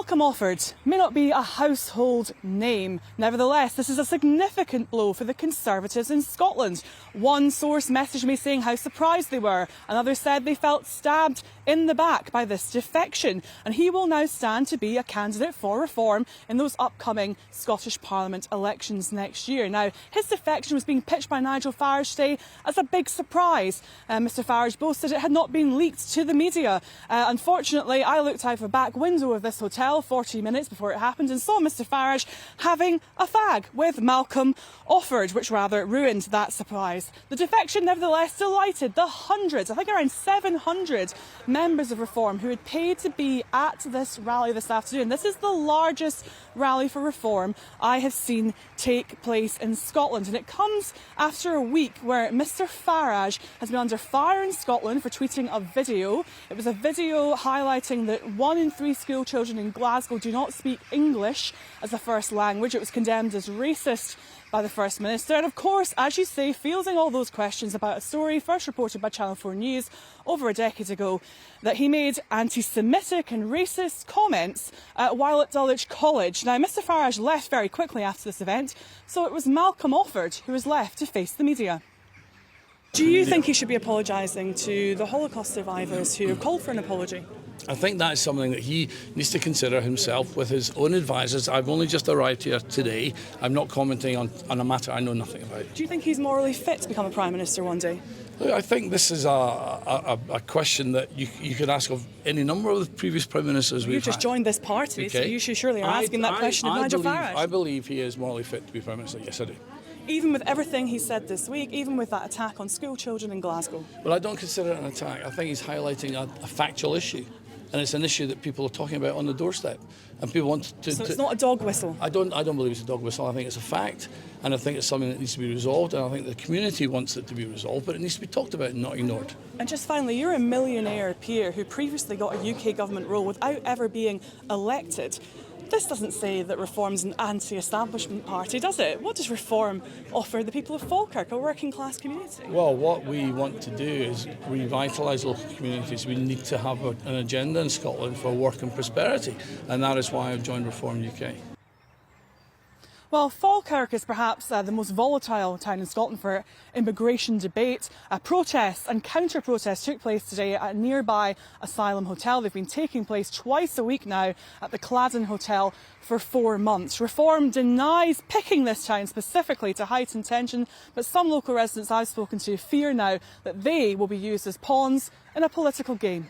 Malcolm Offord may not be a household name. Nevertheless, this is a significant blow for the Conservatives in Scotland. One source messaged me saying how surprised they were. Another said they felt stabbed in the back by this defection. And he will now stand to be a candidate for reform in those upcoming Scottish Parliament elections next year. Now, his defection was being pitched by Nigel Farage today as a big surprise. Mr Farage boasted it had not been leaked to the media. Unfortunately, I looked out the back window of this hotel 40 minutes before it happened and saw Mr Farage having a fag with Malcolm Offord, which rather ruined that surprise. The defection nevertheless delighted the hundreds, I think around 700 members of Reform who had paid to be at this rally this afternoon. This is the largest rally for Reform I have seen take place in Scotland, and it comes after a week where Mr Farage has been under fire in Scotland for tweeting a video. It was a video highlighting that 1 in 3 school children in Glasgow do not speak English as a first language. It was condemned as racist by the First Minister, and of course, as you say, fielding all those questions about a story first reported by Channel 4 News over a decade ago that he made anti-Semitic and racist comments while at Dulwich College. Now, Mr Farage left very quickly after this event, so it was Malcolm Offord who was left to face the media. Do you think he should be apologising to the Holocaust survivors who have called for an apology? I think that is something that he needs to consider himself with his own advisers. I've only just arrived here today. I'm not commenting on a matter I know nothing about. Do you think he's morally fit to become a Prime Minister one day? Look, I think this is a question that you could ask of any number of the previous Prime Ministers we've had. You've just joined this party, okay, so you should surely are asking that question of Nigel Farage. I believe he is morally fit to be Prime Minister, yes I do. Even with everything he said this week, even with that attack on school children in Glasgow? Well, I don't consider it an attack. I think he's highlighting a factual issue. And it's an issue that people are talking about on the doorstep, and people want to. So it's not a dog whistle. I don't believe it's a dog whistle. I think it's a fact, and I think it's something that needs to be resolved. And I think the community wants it to be resolved, but it needs to be talked about and not ignored. And just finally, you're a millionaire peer who previously got a UK government role without ever being elected. This doesn't say that Reform's an anti-establishment party, does it? What does Reform offer the people of Falkirk, a working class community? Well, what we want to do is revitalise local communities. We need to have an agenda in Scotland for work and prosperity, and that is why I've joined Reform UK. Well, Falkirk is perhaps the most volatile town in Scotland for immigration debate. Protests and counter-protests took place today at a nearby asylum hotel. They've been taking place twice a week now at the Cladden Hotel for 4 months. Reform denies picking this town specifically to heighten tension, but some local residents I've spoken to fear now that they will be used as pawns in a political game.